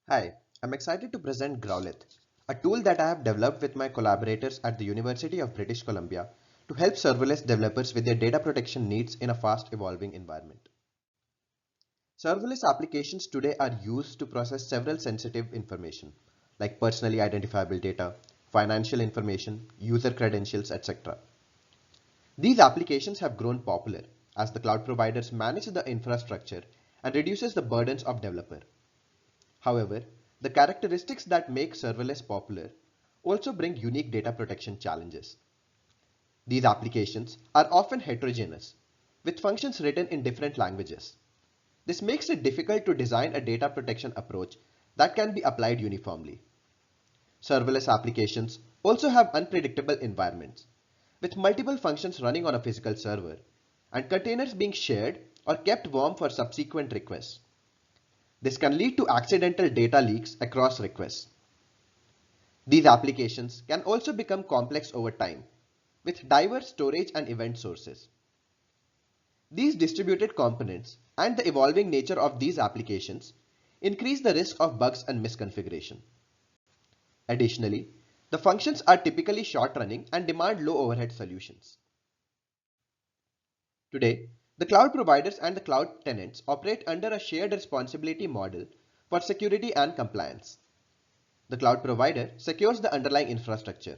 Hi, I'm excited to present Growlith, a tool that I have developed with my collaborators at the University of British Columbia to help serverless developers with their data protection needs in a fast evolving environment. Serverless applications today are used to process several sensitive information like personally identifiable data, financial information, user credentials, etc. These applications have grown popular as the cloud providers manage the infrastructure and reduces the burdens of developer. However, the characteristics that make serverless popular also bring unique data protection challenges. These applications are often heterogeneous, with functions written in different languages. This makes it difficult to design a data protection approach that can be applied uniformly. Serverless applications also have unpredictable environments, with multiple functions running on a physical server and containers being shared or kept warm for subsequent requests. This can lead to accidental data leaks across requests. These applications can also become complex over time, with diverse storage and event sources. These distributed components and the evolving nature of these applications increase the risk of bugs and misconfiguration. Additionally, the functions are typically short-running and demand low overhead solutions. Today, the cloud providers and the cloud tenants operate under a shared responsibility model for security and compliance. The cloud provider secures the underlying infrastructure,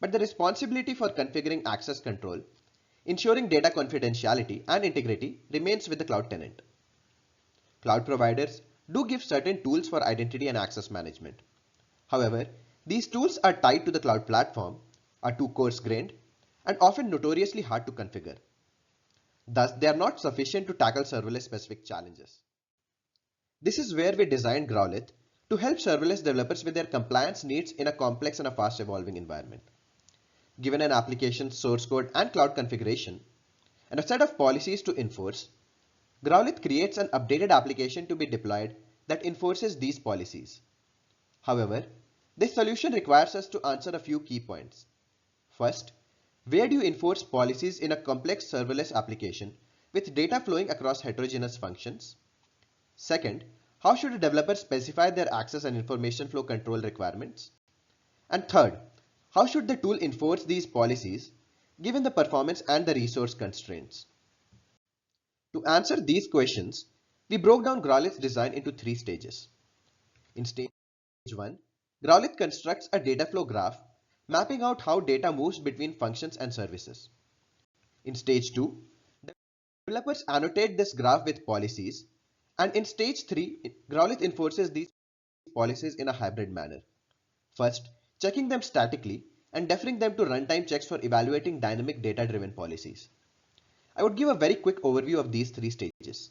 but the responsibility for configuring access control, ensuring data confidentiality and integrity remains with the cloud tenant. Cloud providers do give certain tools for identity and access management. However, these tools are tied to the cloud platform, are too coarse-grained, and often notoriously hard to configure. Thus, they are not sufficient to tackle serverless specific challenges. This is where we designed Growlith to help serverless developers with their compliance needs in a complex and a fast evolving environment. Given an application's source code and cloud configuration, and a set of policies to enforce, Growlith creates an updated application to be deployed that enforces these policies. However, this solution requires us to answer a few key points. First, where do you enforce policies in a complex serverless application with data flowing across heterogeneous functions? Second, how should a developer specify their access and information flow control requirements? And third, how should the tool enforce these policies given the performance and the resource constraints? To answer these questions, we broke down Growlith's design into three stages. In stage 1, Growlith constructs a data flow graph mapping out how data moves between functions and services. In stage 2, developers annotate this graph with policies, and in stage 3, Growlith enforces these policies in a hybrid manner. First, checking them statically and deferring them to runtime checks for evaluating dynamic data-driven policies. I would give a very quick overview of these three stages.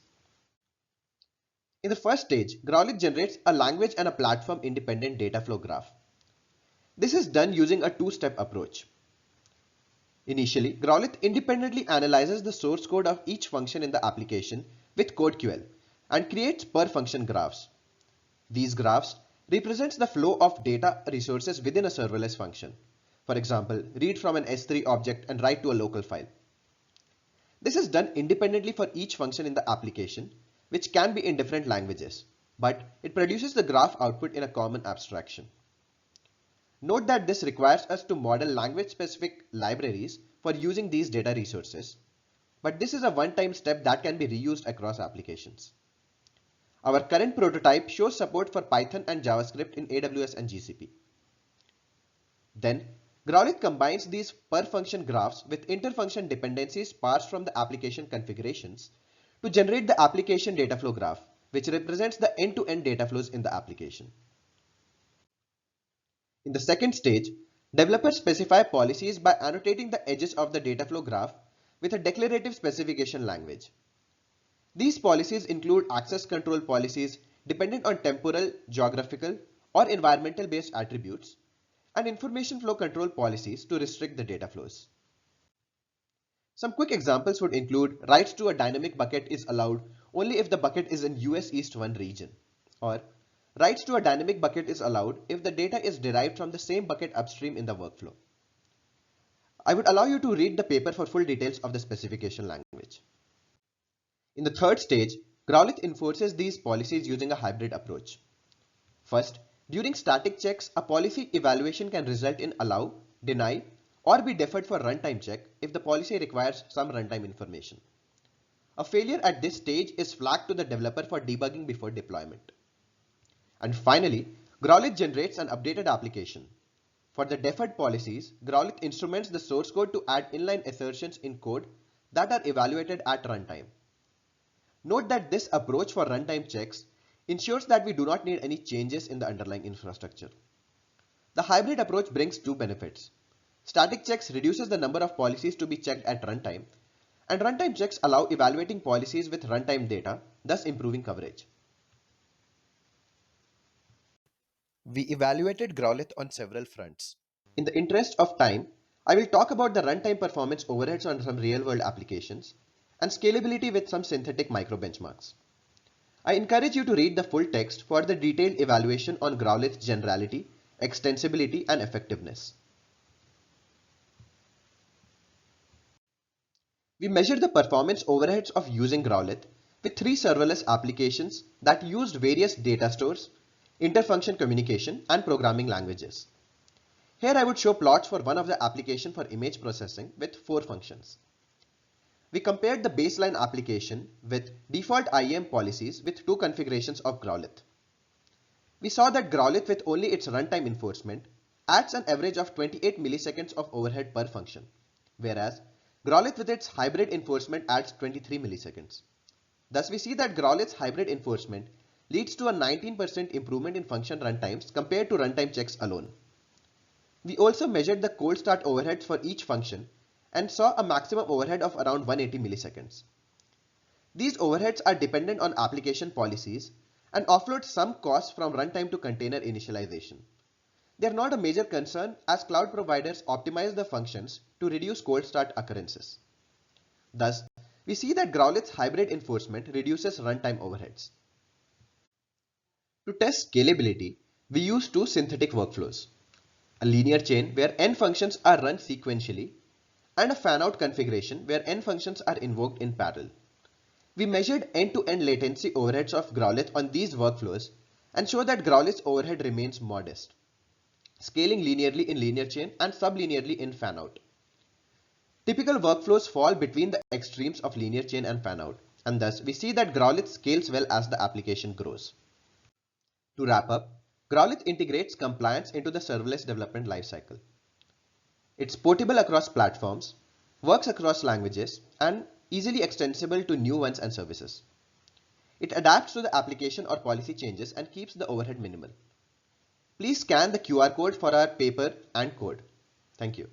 In the first stage, Growlith generates a language and a platform independent data flow graph. This is done using a two-step approach. Initially, Growlith independently analyzes the source code of each function in the application with CodeQL and creates per function graphs. These graphs represents the flow of data resources within a serverless function. For example, read from an S3 object and write to a local file. This is done independently for each function in the application, which can be in different languages, but it produces the graph output in a common abstraction. Note that this requires us to model language-specific libraries for using these data resources, but this is a one-time step that can be reused across applications. Our current prototype shows support for Python and JavaScript in AWS and GCP. Then, Growlith combines these per-function graphs with inter-function dependencies parsed from the application configurations to generate the application data flow graph, which represents the end-to-end data flows in the application. In the second stage, developers specify policies by annotating the edges of the data flow graph with a declarative specification language. These policies include access control policies dependent on temporal, geographical, or environmental based attributes, and information flow control policies to restrict the data flows. Some quick examples would include writes to a dynamic bucket is allowed only if the bucket is in US East 1 region, or writes to a dynamic bucket is allowed if the data is derived from the same bucket upstream in the workflow. I would allow you to read the paper for full details of the specification language. In the third stage, Growlith enforces these policies using a hybrid approach. First, during static checks, a policy evaluation can result in allow, deny, or be deferred for runtime check if the policy requires some runtime information. A failure at this stage is flagged to the developer for debugging before deployment. And finally, Growlithe generates an updated application. For the deferred policies, Growlithe instruments the source code to add inline assertions in code that are evaluated at runtime. Note that this approach for runtime checks ensures that we do not need any changes in the underlying infrastructure. The hybrid approach brings two benefits. Static checks reduces the number of policies to be checked at runtime, and runtime checks allow evaluating policies with runtime data, thus improving coverage. We evaluated Growlithe on several fronts. In the interest of time, I will talk about the runtime performance overheads on some real-world applications and scalability with some synthetic micro-benchmarks. I encourage you to read the full text for the detailed evaluation on Growlithe's generality, extensibility, and effectiveness. We measured the performance overheads of using Growlithe with three serverless applications that used various data stores, interfunction communication, and programming languages. Here I would show plots for one of the application for image processing with 4 functions. We compared the baseline application with default IAM policies with 2 configurations of Growlithe. We saw that Growlithe with only its runtime enforcement adds an average of 28 milliseconds of overhead per function, whereas Growlithe with its hybrid enforcement adds 23 milliseconds. Thus we see that Growlithe's hybrid enforcement leads to a 19% improvement in function runtimes compared to runtime checks alone. We also measured the cold start overheads for each function and saw a maximum overhead of around 180 milliseconds. These overheads are dependent on application policies and offload some costs from runtime to container initialization. They are not a major concern as cloud providers optimize the functions to reduce cold start occurrences. Thus, we see that Growlithe's hybrid enforcement reduces runtime overheads. To test scalability, we use 2 synthetic workflows: a linear chain where n functions are run sequentially, and a fan-out configuration where n functions are invoked in parallel. We measured end-to-end latency overheads of Growlithe on these workflows and show that Growlithe's overhead remains modest, scaling linearly in linear chain and sublinearly in fan-out. Typical workflows fall between the extremes of linear chain and fan-out, and thus we see that Growlithe scales well as the application grows. To wrap up, Growlithe integrates compliance into the serverless development lifecycle. It's portable across platforms, works across languages, and easily extensible to new ones and services. It adapts to the application or policy changes and keeps the overhead minimal. Please scan the QR code for our paper and code. Thank you.